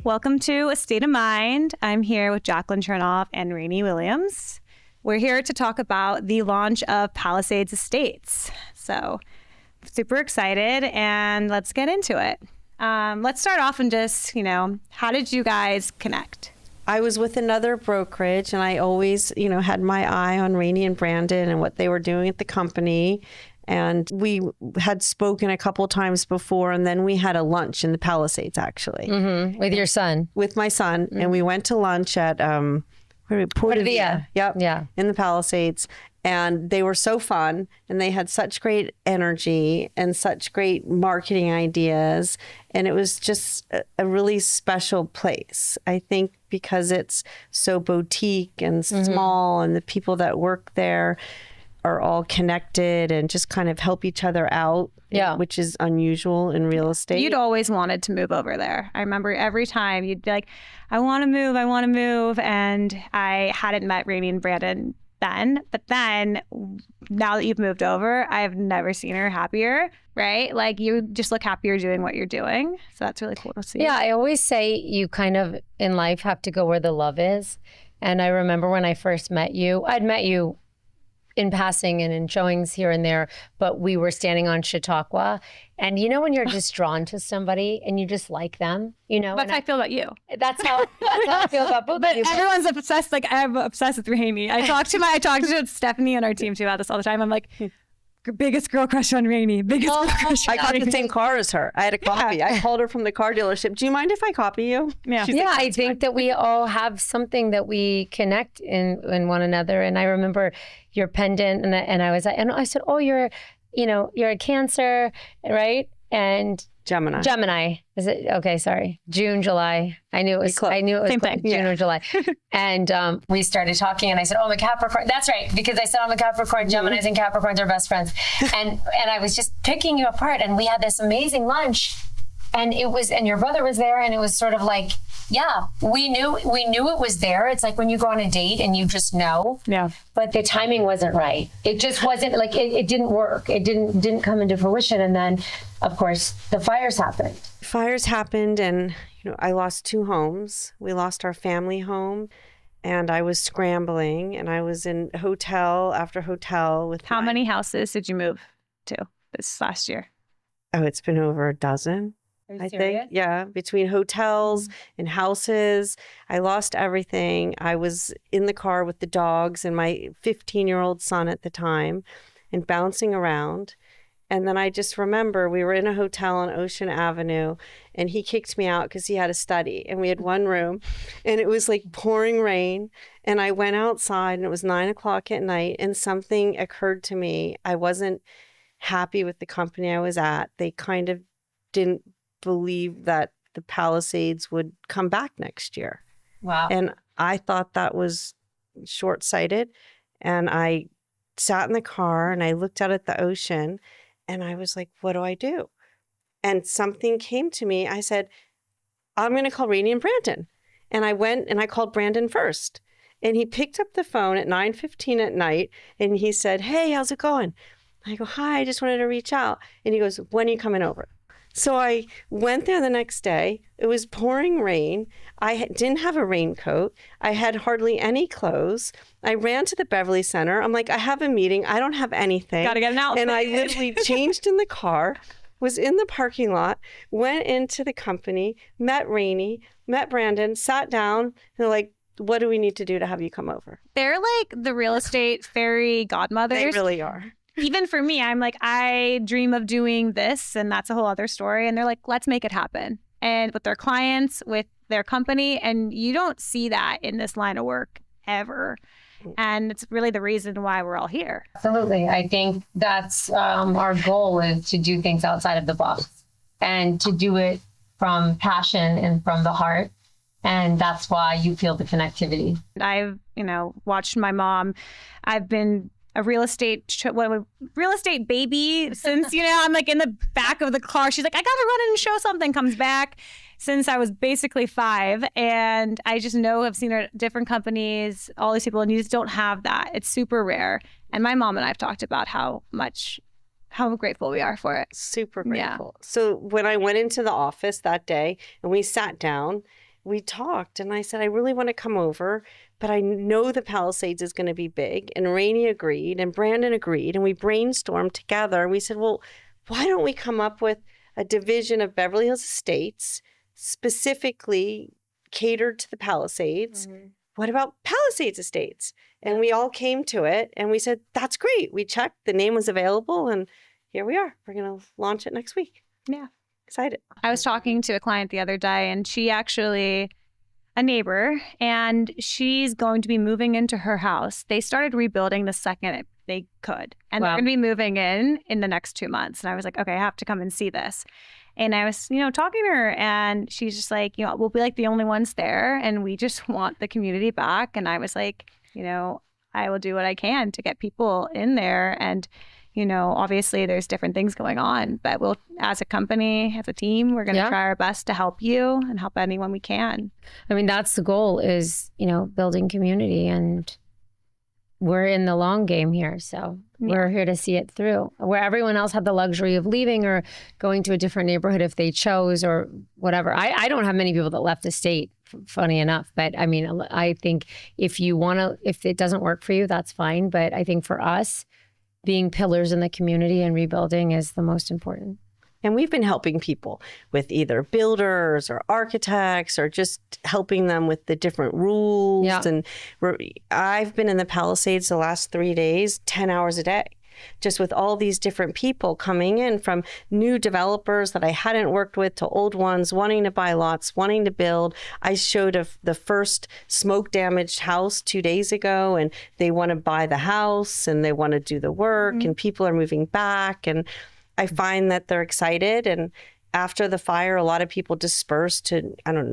Welcome to A State of Mind. I'm here with Jacqueline Chernov and Rayni Williams. We're here to talk about the launch of Palisades Estates. So super excited, and let's get into it. Let's start off and just, how did you guys connect? I was with another brokerage, and I always, had my eye on Rayni and Brandon and what they were doing at the company. And we had spoken a couple times before, and then we had a lunch in the Palisades, actually. Mm-hmm. With your son? With my son. Mm-hmm. And we went to lunch at Portavia. Yep. Yeah. In the Palisades. And they were so fun, and they had such great energy and such great marketing ideas. And it was just a really special place, I think, because it's so boutique and small, and the people that work there are all connected and just kind of help each other out, which is unusual in real estate. You'd always wanted to move over there. I remember every time you'd be like, I want to move. And I hadn't met Rayni and Brandon then. But then now that you've moved over, I've never seen her happier, right? Like, you just look happier doing what you're doing. So that's really cool to see. Yeah, I always say you kind of in life have to go where the love is. And I remember when I first met you, I'd met you in passing and in showings here and there, but we were standing on Chautauqua. And when you're just drawn to somebody and you just like them, That's how I feel about you. That's how I feel about both of you. Everyone's obsessed. Like, I'm obsessed with Rayni. I talk to Stephanie on our team too about this all the time. I'm like, biggest girl crush on Rayni. Girl crush on I got Rayni. the same car as her. I had a copy. Yeah. I called her from the car dealership. Do you mind if I copy you? Yeah. Yeah, I think that we all have something that we connect in one another. And I remember your pendant, and I said, oh, you're a Cancer, right? And Gemini. Is it? Okay, sorry. June, July. I knew it was Same thing. June or July. And we started talking, and I said, oh, I'm a Capricorn. That's right, because I said I'm a Capricorn. Geminis and Capricorns are best friends. And I was just picking you apart, and we had this amazing lunch, and your brother was there, and it was sort of like, yeah, we knew it was there. It's like when you go on a date and you just know. Yeah. But the timing wasn't right. It just wasn't like it didn't work. It didn't come into fruition. And then, of course, the fires happened. Fires happened, and I lost 2 homes. We lost our family home, and I was scrambling, and I was in hotel after hotel with. How many houses did you move to this last year? Oh, it's been over a dozen. I think, yeah, between hotels and houses. I lost everything. I was in the car with the dogs and my 15-year-old son at the time, and bouncing around. And then I just remember we were in a hotel on Ocean Avenue, and he kicked me out because he had a study, and we had one room, and it was like pouring rain. And I went outside, and it was 9:00 at night, and something occurred to me. I wasn't happy with the company I was at. They kind of didn't believe that the Palisades would come back next year. Wow. And I thought that was short-sighted. And I sat in the car and I looked out at the ocean, and I was like, what do I do? And something came to me. I said, I'm going to call Rayni and Brandon. And I went and I called Brandon first. And he picked up the phone at 9:15 at night, and he said, hey, how's it going? I go, hi, I just wanted to reach out. And he goes, when are you coming over? So I went there the next day. It was pouring rain. I didn't have a raincoat. I had hardly any clothes. I ran to the Beverly Center. I'm like, I have a meeting. I don't have anything. Gotta get an outfit. And I literally changed in the car, was in the parking lot, went into the company, met Rayni, met Brandon, sat down. They're like, what do we need to do to have you come over? They're like the real estate fairy godmothers. They really are. Even for me, I'm like, I dream of doing this, and that's a whole other story. And they're like, let's make it happen. And with their clients, with their company, and you don't see that in this line of work ever. And it's really the reason why we're all here. Absolutely. I think that's our goal, is to do things outside of the box and to do it from passion and from the heart. And that's why you feel the connectivity. I've, watched my mom. I've been a real estate baby since, I'm like in the back of the car. She's like, I got to run in and show something, comes back since I was basically 5. And I just know I've seen her at different companies, all these people, and you just don't have that. It's super rare. And my mom and I have talked about how grateful we are for it. Super grateful. Yeah. So when I went into the office that day and we sat down, we talked and I said, I really want to come over, but I know the Palisades is going to be big. And Rayni agreed and Brandon agreed. And we brainstormed together. We said, well, why don't we come up with a division of Beverly Hills Estates specifically catered to the Palisades? What about Palisades Estates? And we all came to it and we said, that's great. We checked, the name was available, and here we are. We're going to launch it next week. Yeah. Excited. I was talking to a client the other day, and she actually, a neighbor, and she's going to be moving into her house. They started rebuilding the second they could, and they're going to be moving in the next 2 months. And I was like, okay, I have to come and see this. And I was, talking to her, and she's just like, we'll be like the only ones there, and we just want the community back. And I was like, I will do what I can to get people in there. And obviously there's different things going on, but we'll, as a company, as a team, we're going to try our best to help you and help anyone we can. I mean, that's the goal is, building community, and we're in the long game here. So we're here to see it through, where everyone else had the luxury of leaving or going to a different neighborhood if they chose or whatever. I don't have many people that left the state, funny enough, but I mean, I think if it doesn't work for you, that's fine. But I think for us, being pillars in the community and rebuilding is the most important. And we've been helping people with either builders or architects or just helping them with the different rules. Yeah. And I've been in the Palisades the last 3 days, 10 hours a day, just with all these different people coming in, from new developers that I hadn't worked with to old ones wanting to buy lots, wanting to build. I showed the first smoke damaged house 2 days ago, and they want to buy the house and they want to do the work, and people are moving back. And I find that they're excited. And after the fire, a lot of people dispersed to,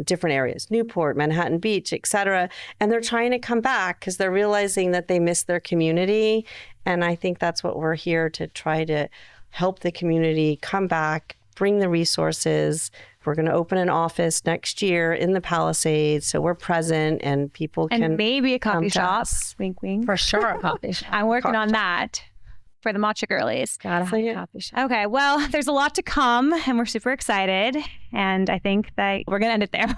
different areas, Newport, Manhattan Beach, et cetera. And they're trying to come back because they're realizing that they miss their community. And I think that's what we're here to try to help the community come back, bring the resources. We're going to open an office next year in the Palisades, so we're present and people can and maybe a coffee shop. Wink, wink. For sure, a coffee shop. I'm working on that for the Matcha Girlies. Gotta have a coffee shop. Okay, well, there's a lot to come, and we're super excited. And I think that we're going to end it there.